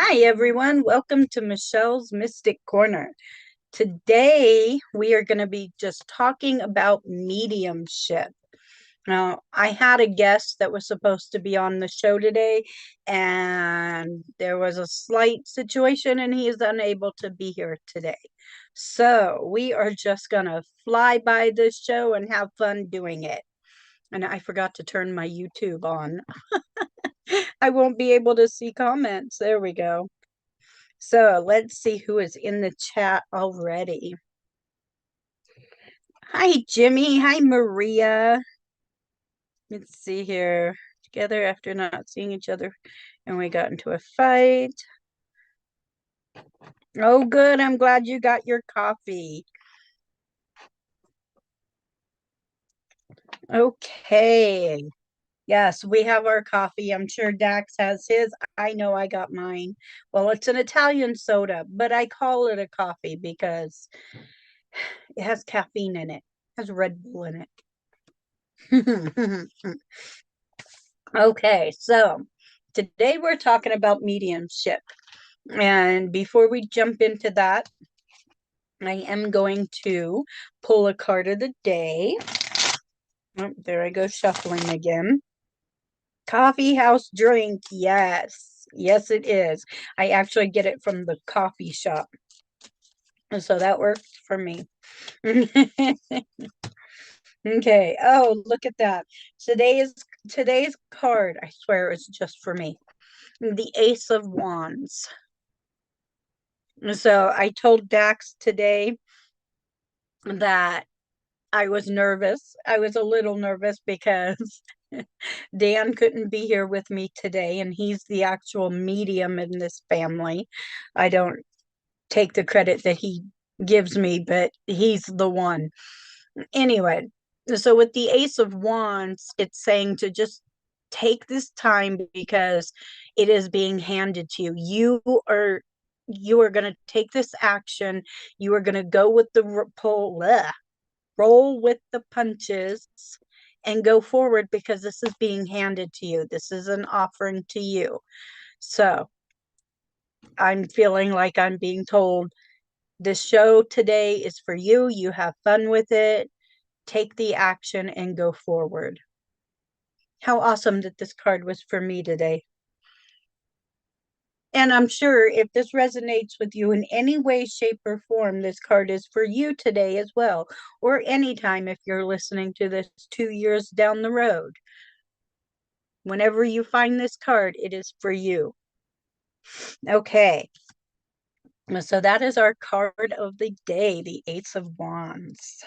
Hi, everyone. Welcome to Michelle's Mystic Corner. Today, we are going to be just talking about mediumship. Now, I had a guest that was supposed to be on the show today, and there was a slight situation, and he is unable to be here today. So, we are just going to fly by this show and have fun doing it. And I forgot to turn my YouTube on. I won't be able to see comments. There we go. So let's see who is in the chat already. Hi, Jimmy. Hi, Maria. Let's see here. Together after not seeing each other, and we got into a fight. Oh, good. I'm glad you got your coffee. Okay. Yes, we have our coffee. I'm sure Dax has his. I know I got mine. Well, it's an Italian soda, but I call it a coffee because it has caffeine in it. It has Red Bull in it. Okay, so today we're talking about mediumship. And before we jump into that, I am going to pull a card of the day. Oh, there I go shuffling again. Coffee house drink. Yes. Yes, it is. I actually get it from the coffee shop. And so that works for me. Okay. Oh, look at that. Today's card, I swear, is just for me. The Ace of Wands. So I told Dax today that I was nervous. I was a little nervous because Dan couldn't be here with me today, and he's the actual medium in this family. I don't take the credit that he gives me, but he's the one. Anyway, so with the Ace of Wands, it's saying to just take this time because it is being handed to you. You are going to take this action. You are going to go with the roll with the punches and go forward because this is being handed to you. This is an offering to you. So I'm feeling like I'm being told this show today is for you. You have fun with it. Take the action and go forward. How awesome that this card was for me today. And I'm sure if this resonates with you in any way, shape, or form, this card is for you today as well, or anytime if you're listening to this 2 years down the road. Whenever you find this card, it is for you. Okay. So that is our card of the day, the Ace of Wands.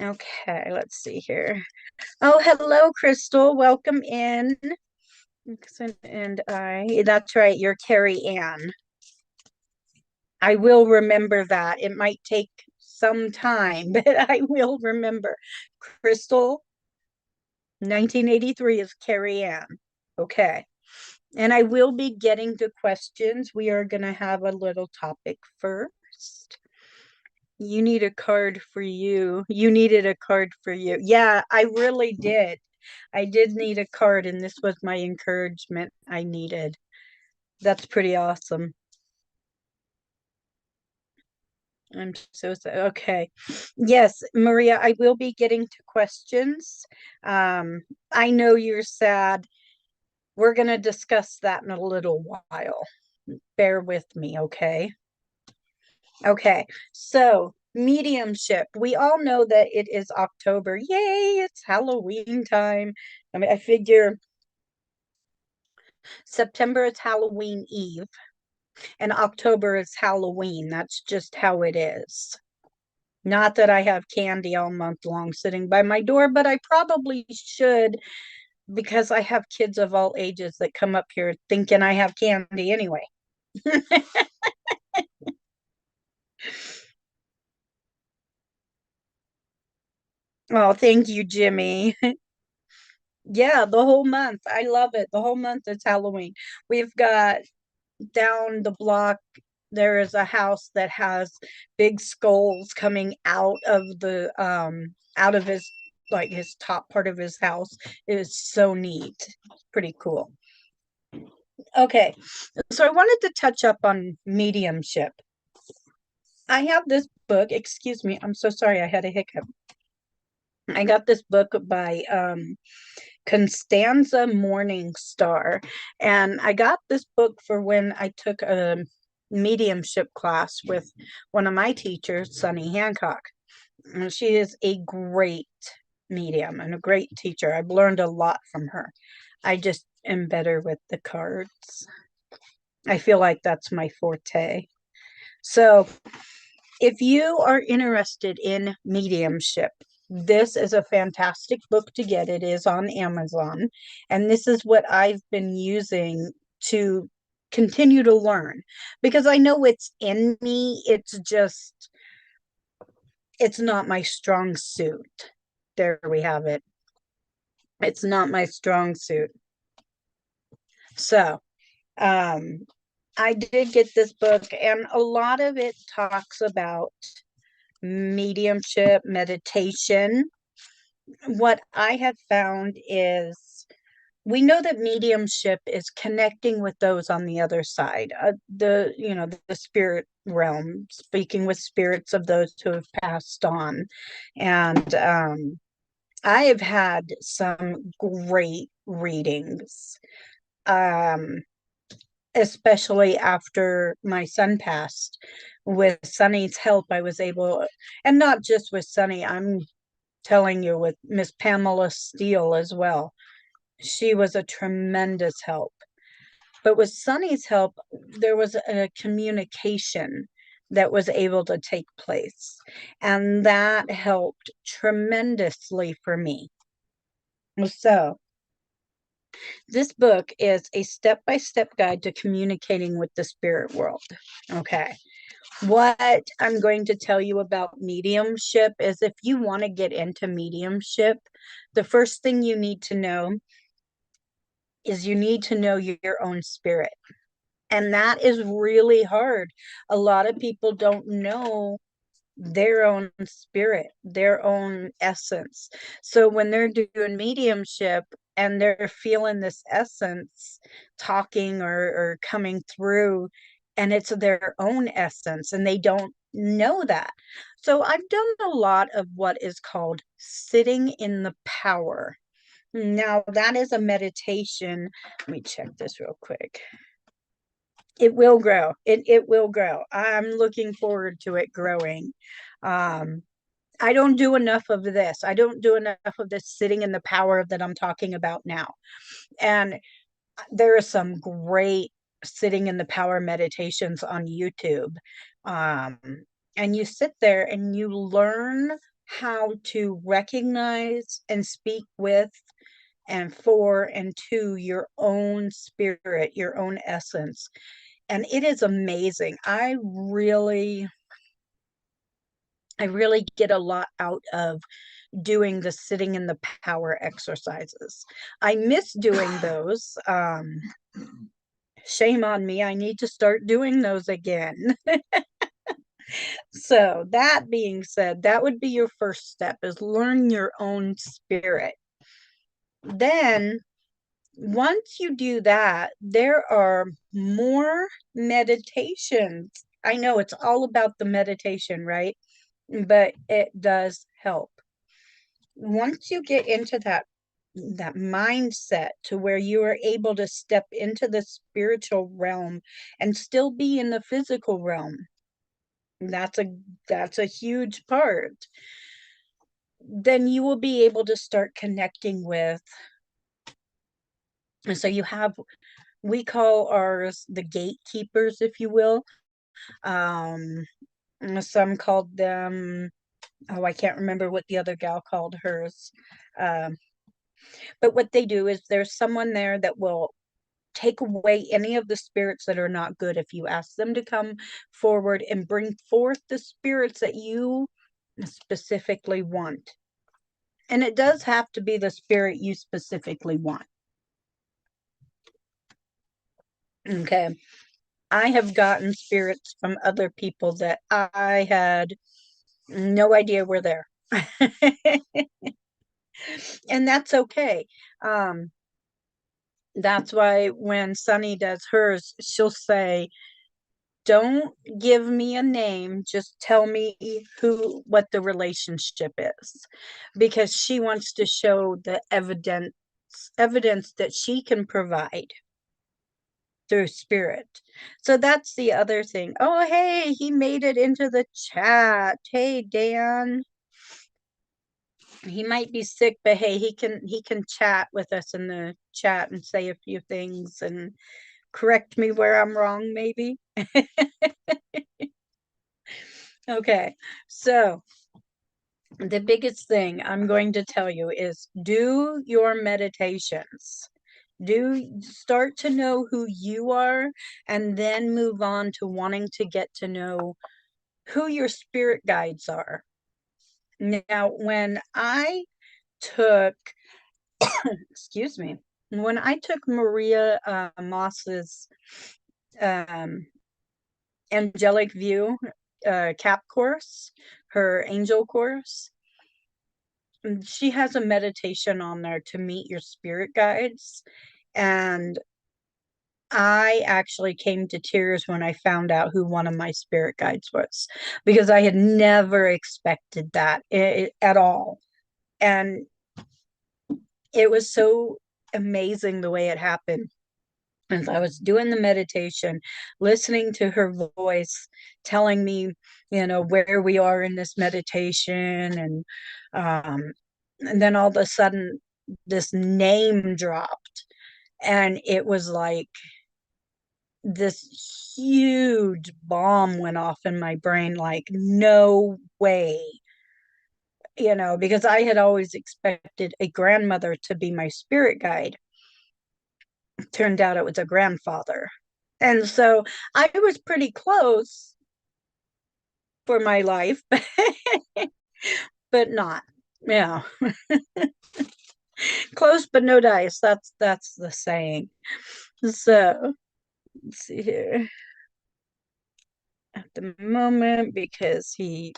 Okay, let's see here. Oh, hello, Crystal. Welcome in. That's right, you're Carrie Ann. I will remember that. It might take some time, but I will remember. Crystal, 1983 is Carrie Ann. Okay. And I will be getting to questions. We are going to have a little topic first. You need a card for you. You needed a card for you. Yeah, I really did. I did need a card, and this was my encouragement I needed. That's pretty awesome. I'm so sorry. Okay. Yes, Maria, I will be getting to questions. I know you're sad. We're going to discuss that in a little while. Bear with me, okay? Okay. So, mediumship. We all know that it is October. Yay, it's Halloween time. I mean, I figure September is Halloween Eve and October is Halloween. That's just how it is. Not that I have candy all month long sitting by my door, but I probably should because I have kids of all ages that come up here thinking I have candy anyway. Oh, thank you, Jimmy. Yeah, the whole month. I love it. The whole month is Halloween. We've got down the block, there is a house that has big skulls coming out of his like his top part of his house. It is so neat. Pretty cool. Okay, so I wanted to touch up on mediumship. I have this book, excuse me, I'm so sorry, I had a hiccup. I got this book by Constanza Morningstar, and I got this book for when I took a mediumship class with one of my teachers, Sunny Hancock. And she is a great medium and a great teacher. I've learned a lot from her. I just am better with the cards. I feel like that's my forte. So, if you are interested in mediumship, this is a fantastic book to get. It is on Amazon. And this is what I've been using to continue to learn because I know it's in me. It's just, it's not my strong suit. There we have it. It's not my strong suit. So, um, I did get this book, and a lot of it talks about mediumship, meditation. What I have found is we know that mediumship is connecting with those on the other side, the spirit realm, speaking with spirits of those who have passed on. And I have had some great readings. Um, Especially after my son passed. With Sunny's help, I was able, and not just with Sunny, I'm telling you, with Miss Pamela Steele as well. She was a tremendous help. But with Sunny's help, there was a communication that was able to take place. And that helped tremendously for me. So, this book is a step by step guide to communicating with the spirit world. Okay. What I'm going to tell you about mediumship is if you want to get into mediumship, the first thing you need to know is you need to know your own spirit. And that is really hard. A lot of people don't know their own spirit, their own essence. So when they're doing mediumship and they're feeling this essence talking or coming through, and it's their own essence, and they don't know that. So I've done a lot of what is called sitting in the power. Now, that is a meditation. Let me check this real quick. It will grow. It will grow. I'm looking forward to it growing. Um, I don't do enough of this. I don't do enough of this sitting in the power that I'm talking about now. And there are some great sitting in the power meditations on YouTube. Um, and you sit there and you learn how to recognize and speak with and for and to your own spirit, your own essence. And it is amazing. I really get a lot out of doing the sitting in the power exercises. I miss doing those. Shame on me. I need to start doing those again. So, that being said, that would be your first step is learn your own spirit. Then, once you do that, there are more meditations. I know it's all about the meditation, right? But it does help. Once you get into that mindset to where you are able to step into the spiritual realm and still be in the physical realm, that's a huge part, then you will be able to start connecting with, and so you have, we call ours the gatekeepers, if you will. um some called them, oh, I can't remember what the other gal called hers. um but what they do is there's someone there that will take away any of the spirits that are not good if you ask them to come forward and bring forth the spirits that you specifically want. And it does have to be the spirit you specifically want. Okay. I have gotten spirits from other people that I had no idea were there. And that's okay. Um, That's why when Sunny does hers, she'll say, don't give me a name, just tell me what the relationship is, because she wants to show the evidence that she can provide through spirit. So that's the other thing. Oh, hey, he made it into the chat. Hey, Dan. He might be sick, but hey, he can chat with us in the chat and say a few things and correct me where I'm wrong, maybe. Okay. So, the biggest thing I'm going to tell you is do your meditations. Do start to know who you are and then move on to wanting to get to know who your spirit guides are. Now, when I took, excuse me, when I took Maria Moss's um, angelic view cap course, her angel course, she has a meditation on there to meet your spirit guides. And I actually came to tears when I found out who one of my spirit guides was, because I had never expected that at all. And it was so amazing the way it happened. As I was doing the meditation, listening to her voice telling me, where we are in this meditation, and then all of a sudden this name dropped, and it was like this huge bomb went off in my brain, like, no way, because I had always expected a grandmother to be my spirit guide. Turned out it was a grandfather. And so I was pretty close for my life, but not. Yeah. Close but no dice. That's the saying. So let's see here. At the moment, because he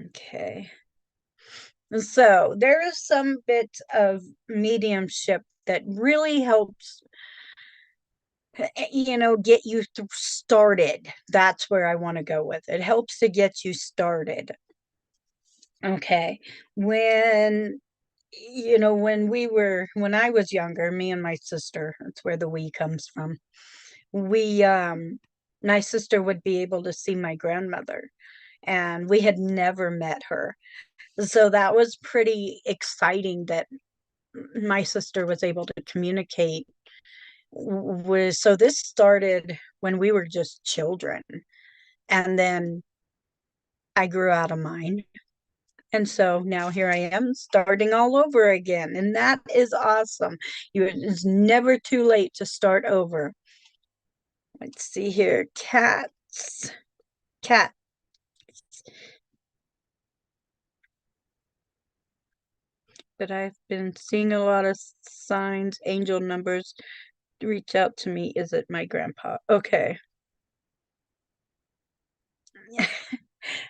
okay. So there is some bit of mediumship that really helps, get you started. That's where I want to go with it. It helps to get you started. Okay. When when I was younger, me and my sister, that's where the we comes from. We My sister would be able to see my grandmother, and we had never met her. So that was pretty exciting that my sister was able to communicate with. So this started when we were just children, and then I grew out of mine. And so now here I am starting all over again. And that is awesome. It's never too late to start over. Let's see here. Cats. Cat. But I've been seeing a lot of signs, angel numbers reach out to me. Is it my grandpa? Okay.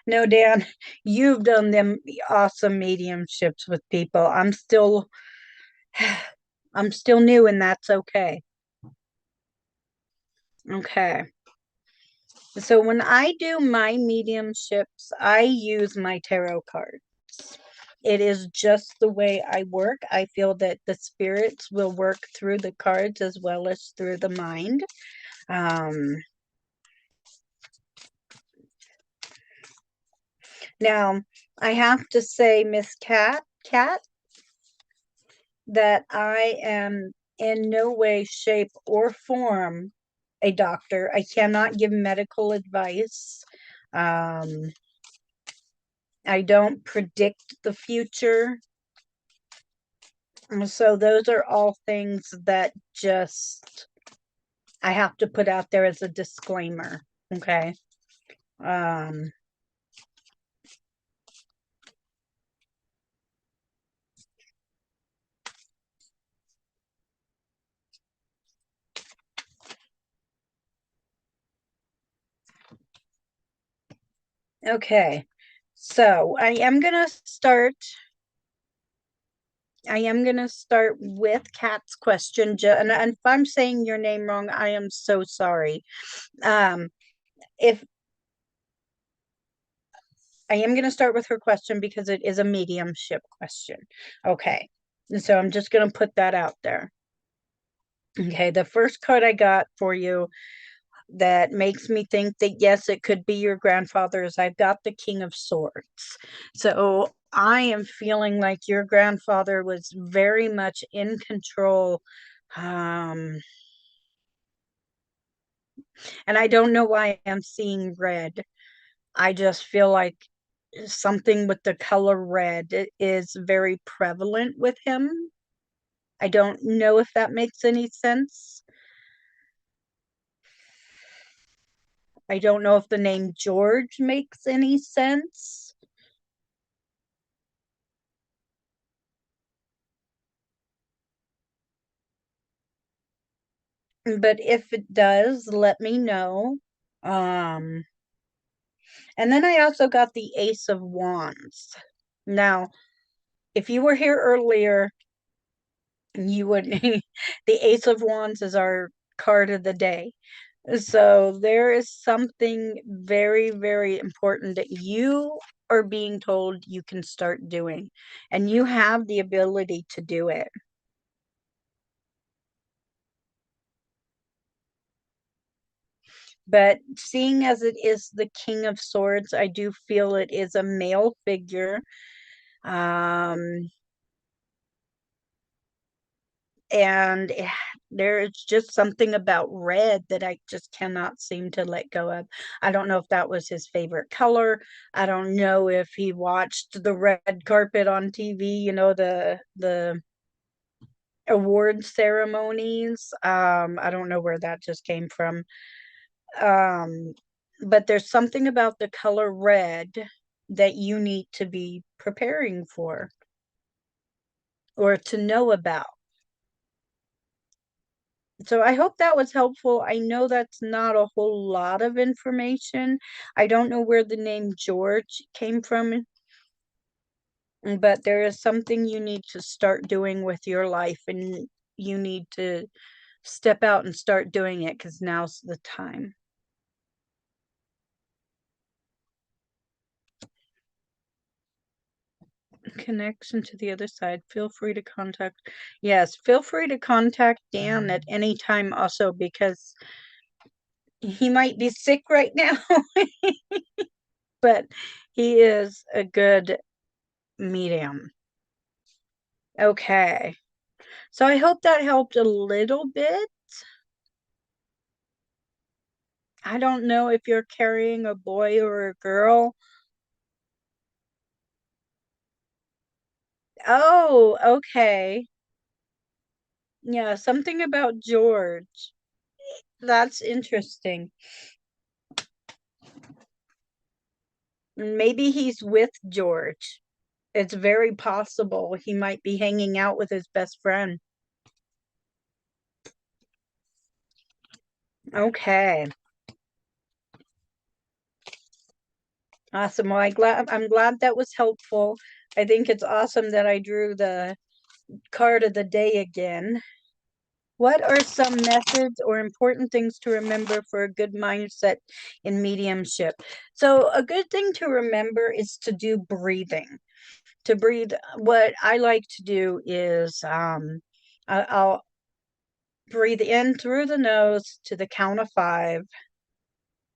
No, Dan, you've done them awesome mediumships with people. I'm still new, and that's okay. Okay. So when I do my mediumships, I use my tarot cards. It is just the way I work. I feel that the spirits will work through the cards as well as through the mind. Um, Now, I have to say, Miss Cat, that I am in no way, shape, or form a doctor. I cannot give medical advice. Um, I don't predict the future. So those are all things that just I have to put out there as a disclaimer. Okay. Um, okay. So I am gonna start I am going to start with Kat's question. And if I'm saying your name wrong, I am so sorry. Um, if I am going to start with her question because it is a mediumship question. Okay. And so I'm just going to put that out there. Okay. The first card I got for you that makes me think that yes, it could be your grandfather's. I've got the King of Swords. So I am feeling like your grandfather was very much in control. Um, and I don't know why I'm seeing red. I just feel like something with the color red is very prevalent with him. I don't know if that makes any sense. I don't know if the name George makes any sense. But if it does, let me know. Um, and then I also got the Ace of Wands. Now, if you were here earlier, you would the Ace of Wands is our card of the day. So there is something very, very important that you are being told you can start doing, and you have the ability to do it. But seeing as it is the King of Swords, I do feel it is a male figure. Um, and there's just something about red that I just cannot seem to let go of. I don't know if that was his favorite color. I don't know if he watched the red carpet on TV, the award ceremonies. I don't know where that just came from. Um, but there's something about the color red that you need to be preparing for or to know about. So I hope that was helpful. I know that's not a whole lot of information. I don't know where the name George came from, but there is something you need to start doing with your life, and you need to step out and start doing it because now's the time. Connection to the other side. Feel free to contact. Yes, feel free to contact Dan at any time also because he might be sick right now, but he is a good medium. Okay. So I hope that helped a little bit. I don't know if you're carrying a boy or a girl. Oh, okay. Yeah, something about George. That's interesting. Maybe he's with George. It's very possible he might be hanging out with his best friend. Okay. Awesome. Well, I'm glad that was helpful. I think it's awesome that I drew the card of the day again. What are some methods or important things to remember for a good mindset in mediumship? So, a good thing to remember is to do breathing. To breathe, what I like to do is I'll breathe in through the nose to the count of five,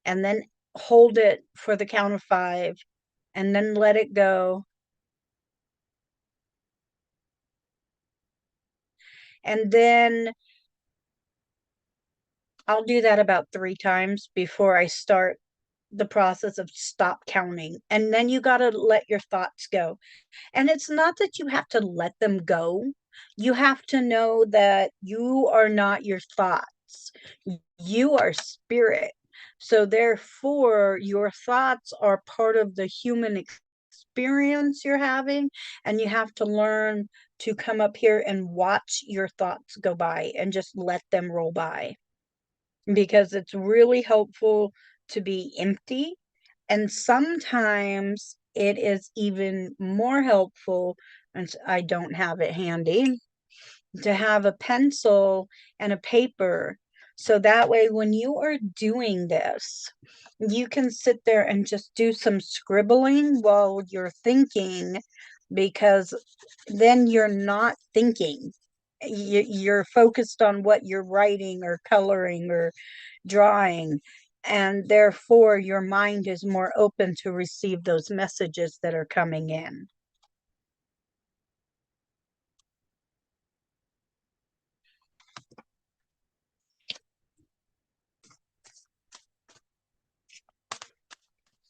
and then hold it for the count of five, and then let it go. And then I'll do that about 3 times before I start the process of stop counting. And then you got to let your thoughts go. And it's not that you have to let them go. You have to know that you are not your thoughts. You are spirit. So therefore, your thoughts are part of the human experience you're having, and you have to learn to come up here and watch your thoughts go by and just let them roll by, because it's really helpful to be empty. And sometimes it is even more helpful and I don't have it handy, to have a pencil and a paper. So that way, when you are doing this, you can sit there and just do some scribbling while you're thinking, because then you're not thinking. You're focused on what you're writing or coloring or drawing. And therefore, your mind is more open to receive those messages that are coming in.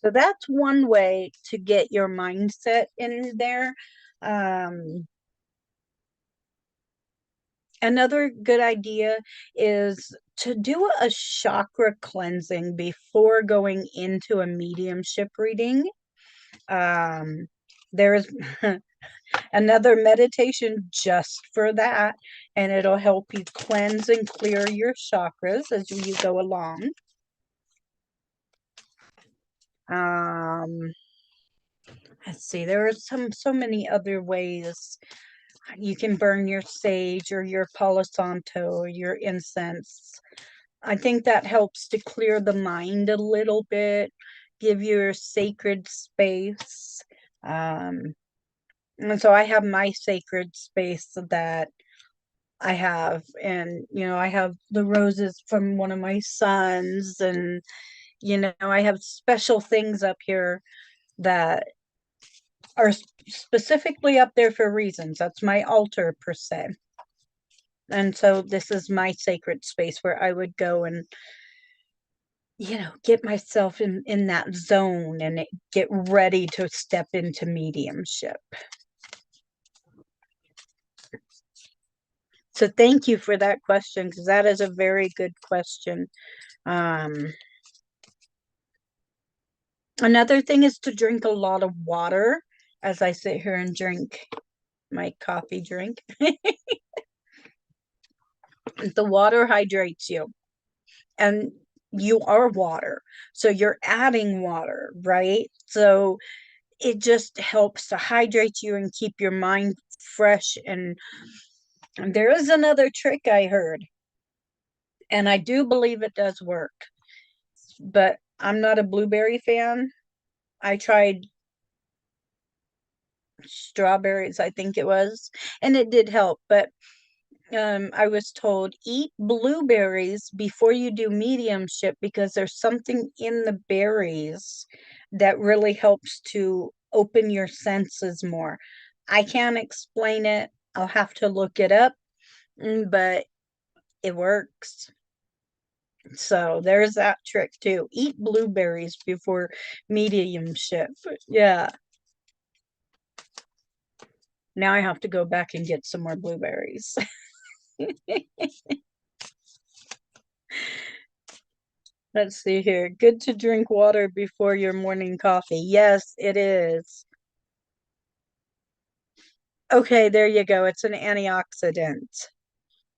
So that's one way to get your mindset in there. Um, Another good idea is to do a chakra cleansing before going into a mediumship reading. Um, there's another meditation just for that, and it'll help you cleanse and clear your chakras as you go along. Um, let's see, there are so many other ways. You can burn your sage or your palo santo or your incense. I think that helps to clear the mind a little bit, give you a sacred space. Um, and so I have my sacred space that I have, and I have the roses from one of my sons, and I have special things up here that are specifically up there for reasons. That's my altar per se. And so this is my sacred space where I would go and get myself in that zone and get ready to step into mediumship. So thank you for that question, because that is a very good question. Um, Another thing is to drink a lot of water as I sit here and drink my coffee drink. The water hydrates you, and you are water. So you're adding water, right? So it just helps to hydrate you and keep your mind fresh. And there is another trick I heard, and I do believe it does work, but I'm not a blueberry fan. I tried strawberries, I think it was, and it did help, but I was told eat blueberries before you do mediumship, because there's something in the berries that really helps to open your senses more. I can't explain it. I'll have to look it up, but it works. So there's that trick too. Eat blueberries before mediumship. Yeah. Now I have to go back and get some more blueberries. Let's see here. Good to drink water before your morning coffee. Yes, it is. Okay, there you go. It's an antioxidant.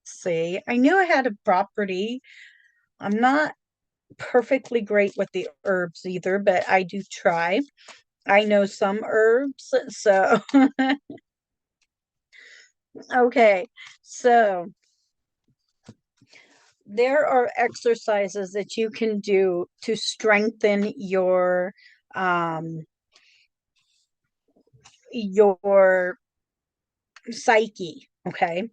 See, I knew I had a property. I'm not perfectly great with the herbs either, but I do try. I know some herbs, so okay. So there are exercises that you can do to strengthen um your psyche, okay?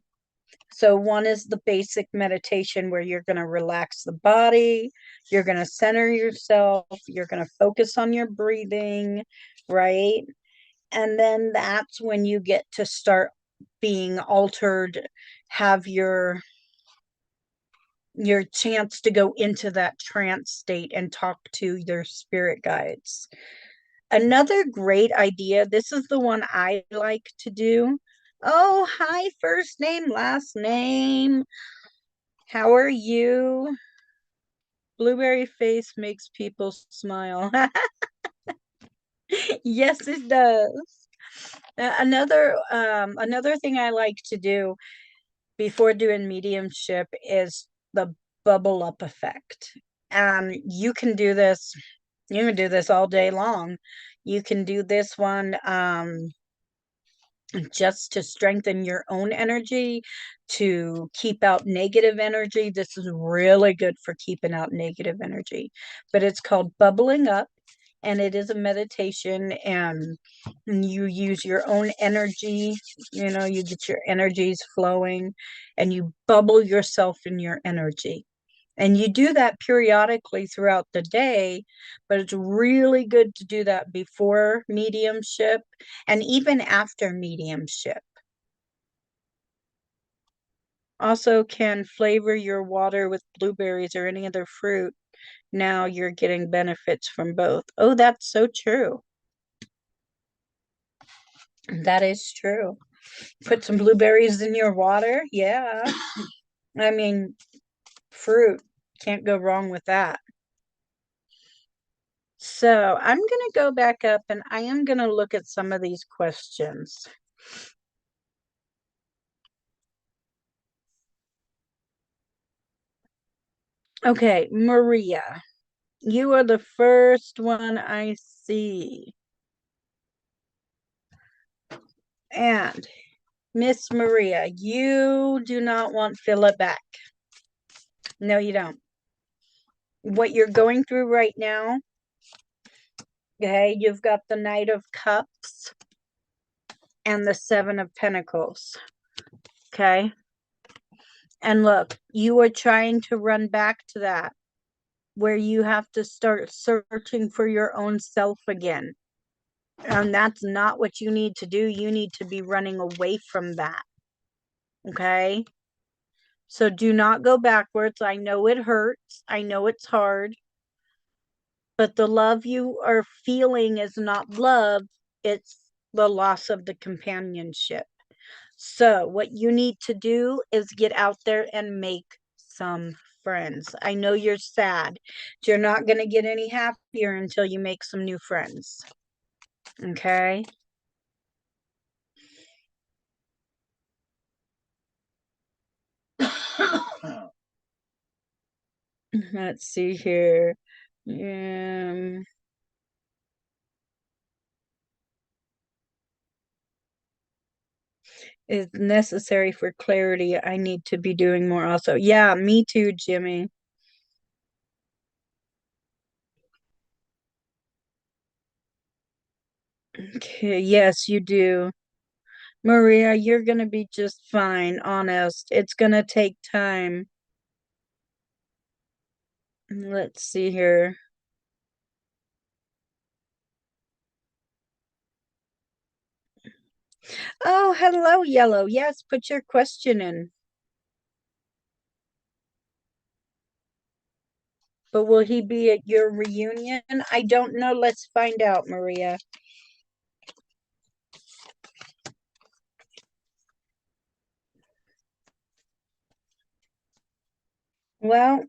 So one is the basic meditation where you're going to relax the body, you're going to center yourself, you're going to focus on your breathing, right? And then that's when you get to start being altered, have your chance to go into that trance state and talk to their spirit guides. Another great idea, this is the one I like to do. Oh, hi, first name, last name. How are you? Blueberry face makes people smile. Yes, it does. Another thing I like to do before doing mediumship is the bubble up effect. You can do this, all day long. You can do this one just to strengthen your own energy, to keep out negative energy. This is really good for keeping out negative energy. But it's called bubbling up, and it is a meditation, and you use your own energy. You get your energies flowing, and you bubble yourself in your energy. And you do that periodically throughout the day, but it's really good to do that before mediumship and even after mediumship. Also, can flavor your water with blueberries or any other fruit. Now you're getting benefits from both. Oh, that's so true. That is true. Put some blueberries in your water. Yeah. I mean, fruit. Can't go wrong with that. So I'm going to go back up and I am going to look at some of these questions. Okay, Maria, you are the first one I see. And Miss Maria, you do not want Philip back. No, you don't. What you're going through right now, okay, you've got the Knight of Cups and the Seven of Pentacles. Okay. And look, you are trying to run back to that where you have to start searching for your own self again. And that's not what you need to do. You need to be running away from that. Okay. So do not go backwards. I know it hurts. I know it's hard. But the love you are feeling is not love, it's the loss of the companionship. So, what you need to do is get out there and make some friends. I know you're sad. You're not going to get any happier until you make some new friends. Okay? Let's see here. Um, is necessary for clarity. I need to be doing more also. Yeah, me too, Jimmy. Okay, yes, you do. Maria, you're gonna be just fine, honest. It's gonna take time. Let's see here. Oh, hello, Yellow. Yes, put your question in. But will he be at your reunion? I don't know. Let's find out, Maria. Well,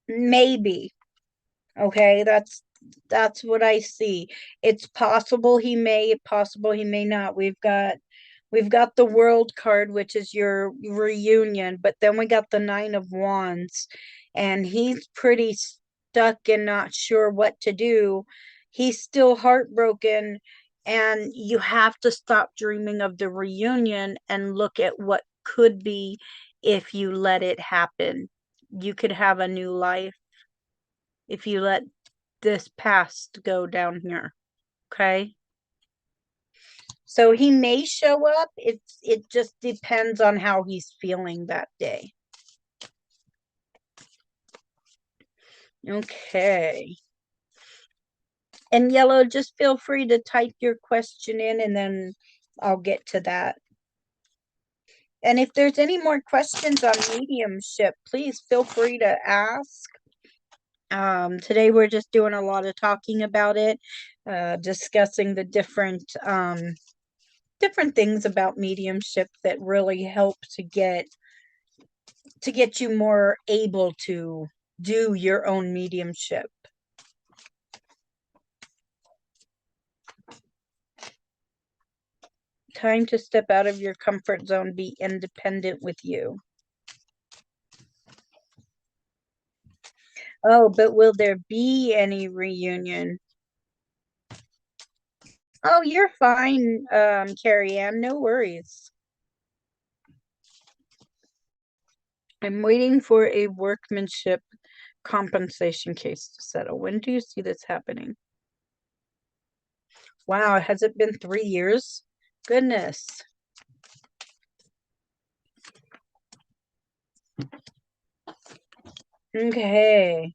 maybe. Okay, that's what I see. It's possible he may, possible he may not. We've got the world card, which is your reunion, but then we got the Nine of Wands, and he's pretty stuck and not sure what to do. He's still heartbroken, and you have to stop dreaming of the reunion and look at what could be if you let it happen. You could have a new life if you let this past go down here. Okay. So he may show up. It just depends on how he's feeling that day. Okay. And Yellow, just feel free to type your question in and then I'll get to that. And if there's any more questions on mediumship, please feel free to ask. Today we're just doing a lot of talking about it, discussing the different things about mediumship that really help to get you more able to do your own mediumship. Time to step out of your comfort zone, be independent with you. Oh, but will there be any reunion? Oh, you're fine, Carrie Ann. No worries. I'm waiting for a workmanship compensation case to settle. When do you see this happening? Wow, has it been 3 years? Goodness. Okay.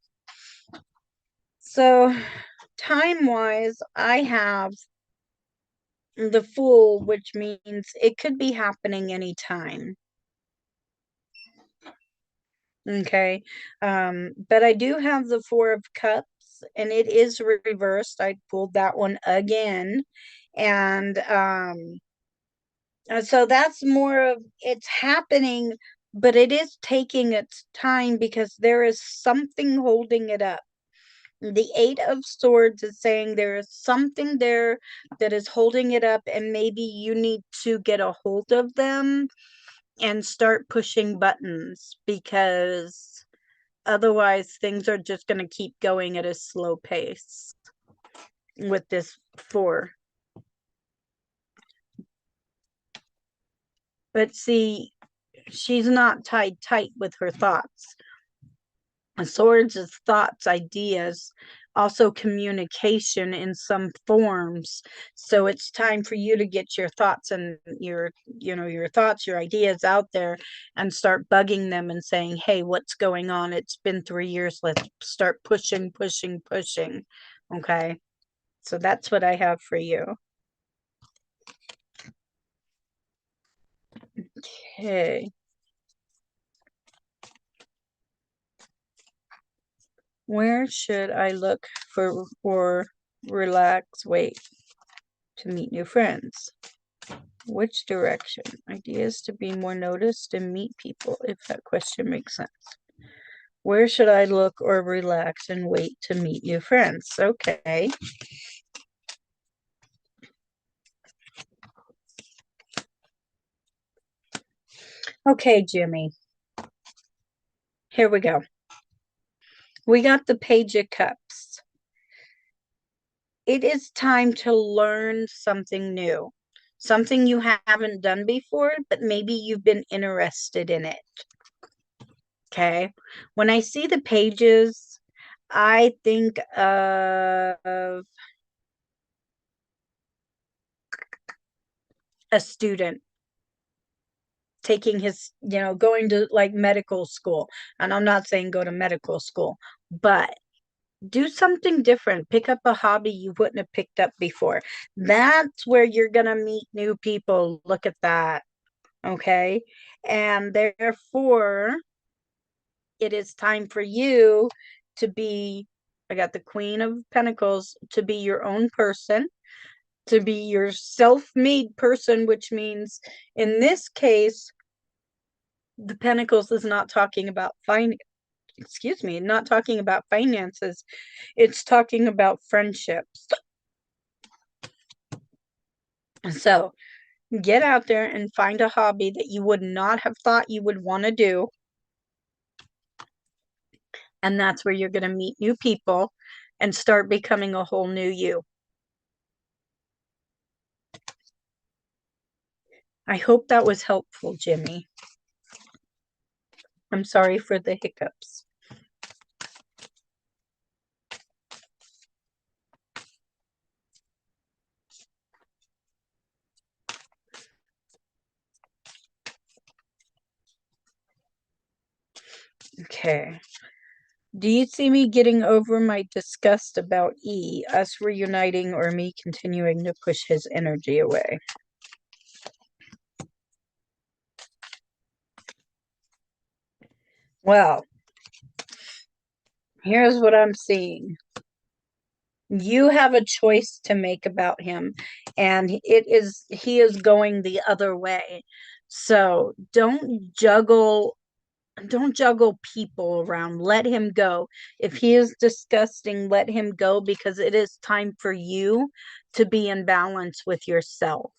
So, time-wise, I have the Fool, which means it could be happening anytime. Okay. But I do have the Four of Cups, and it is reversed. I pulled that one again. And so that's more of it's happening, but it is taking its time because there is something holding it up. The Eight of Swords is saying there is something there that is holding it up, and maybe you need to get a hold of them and start pushing buttons because otherwise things are just going to keep going at a slow pace with this four. But see, she's not tied tight with her thoughts. Swords is thoughts, ideas, also communication in some forms. So it's time for you to get your thoughts and your thoughts, your ideas out there and start bugging them and saying, hey, what's going on? It's been 3 years. Let's start pushing, pushing, pushing. Okay. So that's what I have for you. Okay. Where should I look for relax, wait to meet new friends? Which direction? Ideas to be more noticed and meet people, if that question makes sense. Where should I look or relax and wait to meet new friends? Okay. Okay, Jimmy. Here we go. We got the Page of Cups. It is time to learn something new, something you haven't done before, but maybe you've been interested in it. Okay. When I see the pages, I think of a student taking going to like medical school. And I'm not saying go to medical school, but do something different. Pick up a hobby you wouldn't have picked up before. That's where you're going to meet new people. Look at that. Okay. And therefore, it is time for you to be, I got the Queen of Pentacles, to be your own person, to be your self-made person, which means in this case, the Pentacles is not talking about not talking about finances. It's talking about friendships. So get out there and find a hobby that you would not have thought you would want to do. And that's where you're going to meet new people and start becoming a whole new you. I hope that was helpful, Jimmy. I'm sorry for the hiccups. Okay. Do you see me getting over my disgust about E, us reuniting, or me continuing to push his energy away? Well, here's what I'm seeing. You have a choice to make about him, and he is going the other way. So don't juggle people around. Let him go. If he is disgusting, let him go because it is time for you to be in balance with yourself.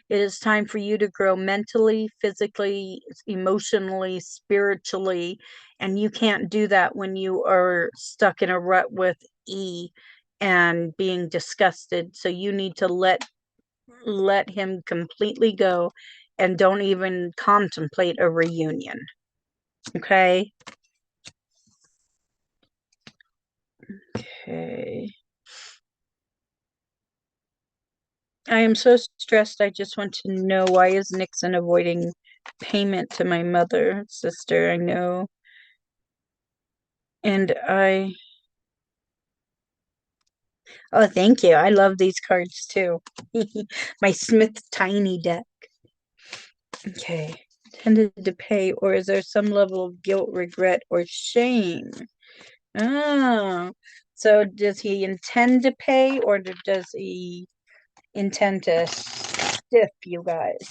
It is time for you to grow mentally, physically, emotionally, spiritually, and you can't do that when you are stuck in a rut with E and being disgusted. So you need to let him completely go and don't even contemplate a reunion. Okay? Okay. I am so stressed. I just want to know, why is Nixon avoiding payment to my mother, sister? I know. And oh, thank you. I love these cards too. My Smith Tiny deck. Okay. Intended to pay, or is there some level of guilt, regret, or shame? Oh, so does he intend to pay, or does he intend to stiff you guys?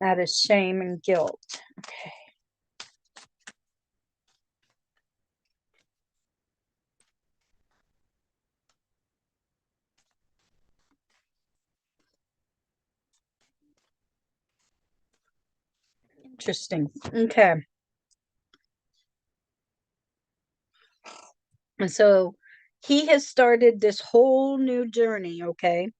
That is shame and guilt. Okay. Interesting. Okay. And so he has started this whole new journey, okay?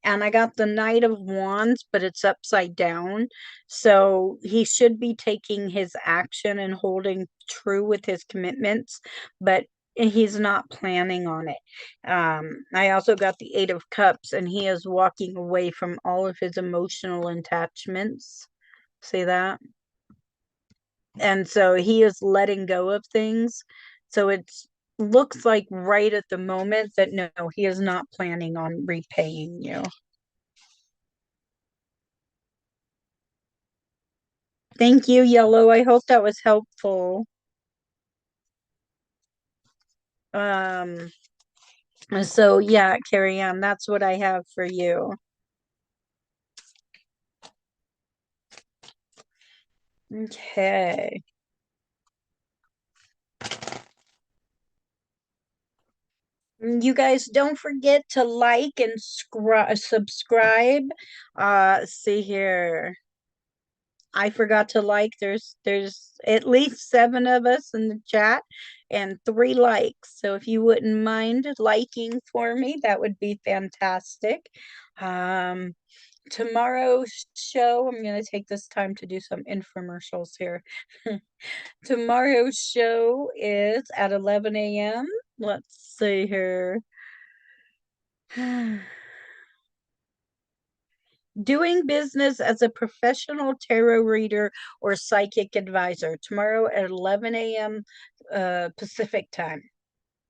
And I got the Knight of Wands, but it's upside down. So he should be taking his action and holding true with his commitments, but he's not planning on it. I also got the Eight of Cups, and he is walking away from all of his emotional attachments. See that? And so he is letting go of things. So it's looks like right at the moment that no, he is not planning on repaying you. Thank you, Yellow. I hope that was helpful. Um, so yeah, Carrie Ann, that's what I have for you. Okay. You guys don't forget to like and subscribe. See here. I forgot to like. There's at least 7 of us in the chat and 3 likes. So if you wouldn't mind liking for me, that would be fantastic. Um, Tomorrow's show, I'm going to take this time to do some infomercials here. Tomorrow's show is at 11 a.m. Let's see here. Doing business as a professional tarot reader or psychic advisor tomorrow at 11 a.m. Pacific time.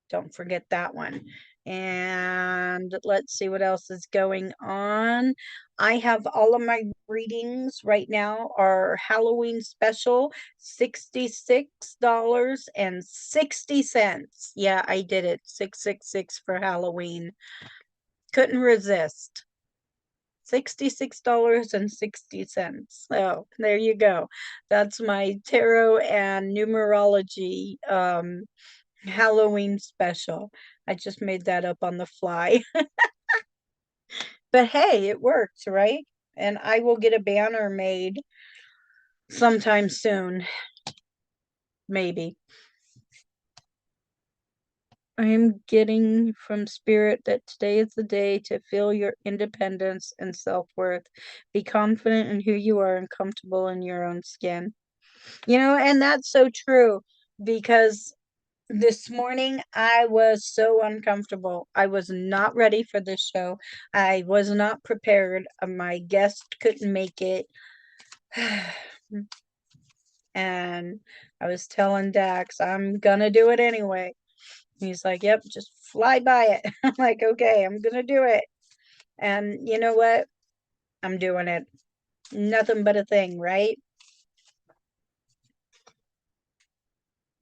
Don't forget that one. And let's see what else is going on. I have all of my readings right now are Halloween special, $66.60. Yeah, I did it. 666 for Halloween. Couldn't resist. $66.60. So there you go. That's my tarot and numerology Halloween special. I just made that up on the fly. But hey, it works, right? And I will get a banner made sometime soon, maybe. I am getting from spirit that today is the day to feel your independence and self-worth. Be confident in who you are and comfortable in your own skin. And that's so true because this morning I was so uncomfortable. I was not ready for this show. I was not prepared. My guest couldn't make it. And I was telling Dax, I'm gonna do it anyway. He's like, yep, just fly by it. I'm like, okay, I'm gonna do it. And you know what? I'm doing it. Nothing but a thing, right?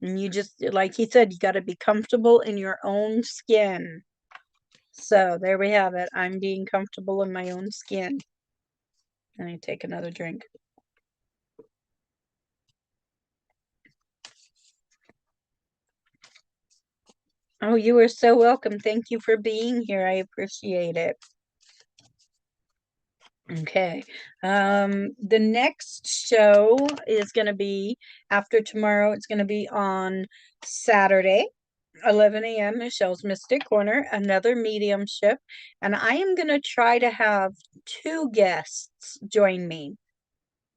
And you just, like he said, you got to be comfortable in your own skin. So there we have it. I'm being comfortable in my own skin. And I take another drink. Oh, you are so welcome. Thank you for being here. I appreciate it. Okay. The next show is going to be after tomorrow. It's going to be on Saturday. 11 a.m. Michelle's Mystic Corner, another mediumship, and I am going to try to have two guests join me.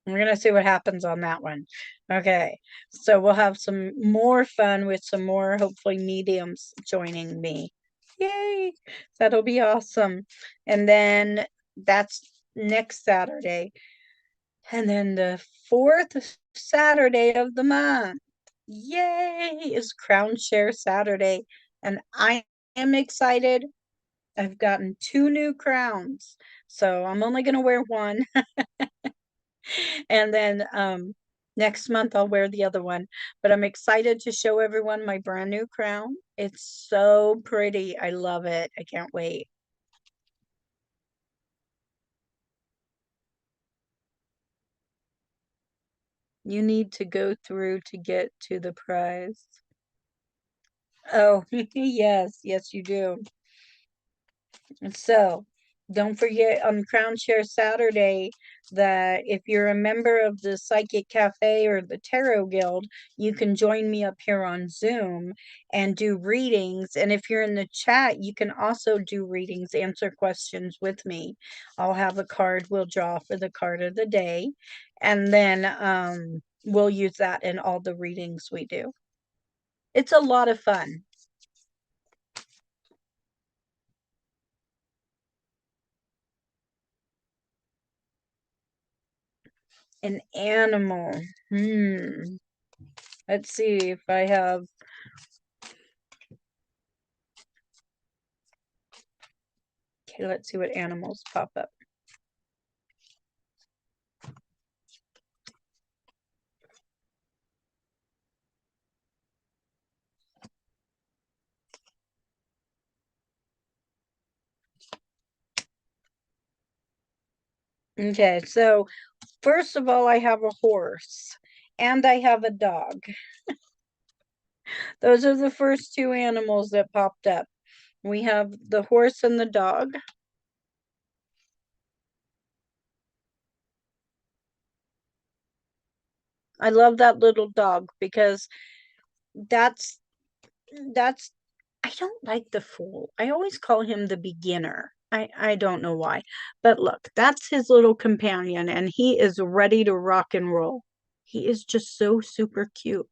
We're going to see what happens on that one. Okay, so we'll have some more fun with some more, hopefully, mediums joining me. Yay! That'll be awesome. And then that's next Saturday. And then the fourth Saturday of the month, yay, is Crown Share Saturday. And I am excited. I've gotten two new crowns, so I'm only going to wear one. And then next month I'll wear the other one. But I'm excited to show everyone my brand new crown. It's so pretty. I love it. I can't wait. You need to go through to get to the prize. Oh, yes, yes, you do. So don't forget on Crown Share Saturday that if you're a member of the Psychic Cafe or the Tarot Guild, you can join me up here on Zoom and do readings. And if you're in the chat, you can also do readings, answer questions with me. I'll have a card we'll draw for the card of the day. And then we'll use that in all the readings we do. It's a lot of fun. An animal. Let's see if I have. Okay, let's see what animals pop up. Okay, so first of all, I have a horse and I have a dog. Those are the first two animals that popped up. We have the horse and the dog. I love that little dog because that's that's I don't like the fool. I always call him the beginner. I don't know why. But look, that's his little companion and he is ready to rock and roll. He is just so super cute.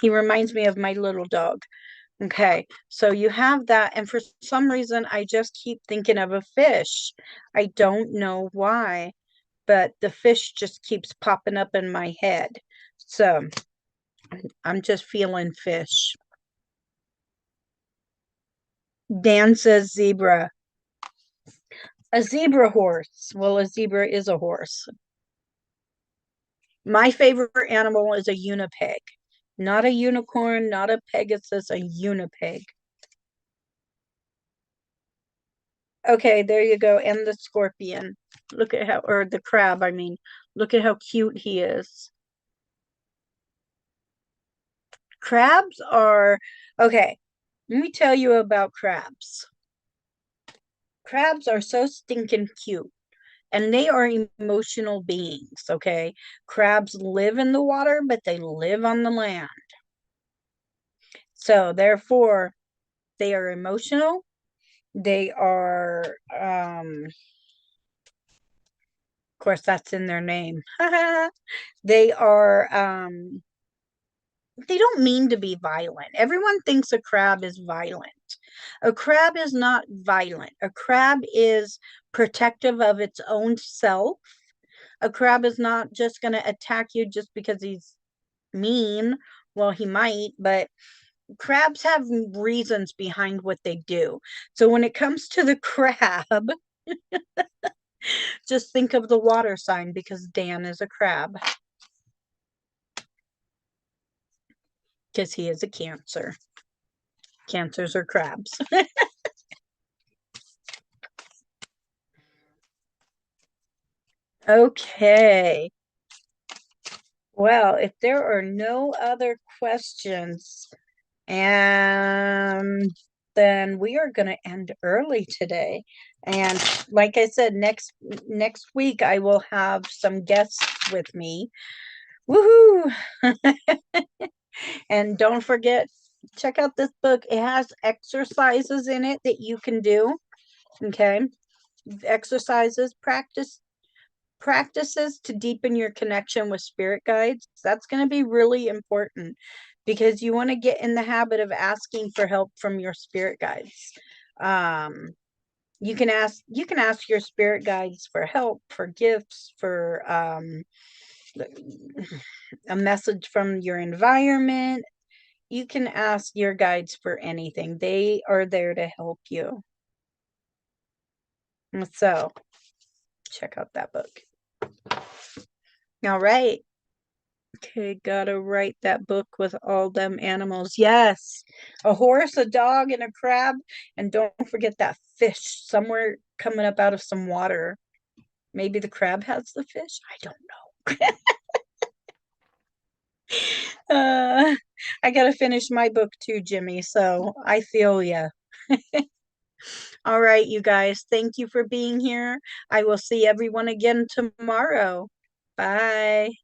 He reminds me of my little dog. Okay, so you have that, and for some reason, I just keep thinking of a fish. I don't know why, but the fish just keeps popping up in my head. So I'm just feeling fish. Dan says zebra. A zebra horse. Well, a zebra is a horse. My favorite animal is a unipeg. Not a unicorn, not a pegasus, a unipeg. Okay, there you go. And the scorpion. Look at how, or the crab, I mean. Look at how cute he is. Crabs are, okay, let me tell you about crabs. Crabs are so stinking cute. And they are emotional beings, okay? Crabs live in the water, but they live on the land. So therefore, they are emotional. They are, of course, that's in their name. They are, they don't mean to be violent. Everyone thinks a crab is violent. A crab is not violent. A crab is protective of its own self. A crab is not just going to attack you just because he's mean. Well, he might, but crabs have reasons behind what they do. So when it comes to the crab, just think of the water sign because Dan is a crab because he is a Cancer. Cancers are crabs. Okay. Well, if there are no other questions, and then we are going to end early today. And like I said, next week I will have some guests with me. Woohoo! And don't forget check out this book. It has exercises in it that you can do. Okay. Exercises, practices to deepen your connection with spirit guides. That's going to be really important because you want to get in the habit of asking for help from your spirit guides. You can ask your spirit guides for help, for gifts, for a message from your environment. You can ask your guides for anything. They are there to help you. So check out that book. All right. Okay, gotta write that book with all them animals. Yes. A horse, a dog, and a crab. And don't forget that fish somewhere coming up out of some water. Maybe the crab has the fish. I don't know. I gotta finish my book too, Jimmy. So I feel ya. All right, you guys. Thank you for being here. I will see everyone again tomorrow. Bye.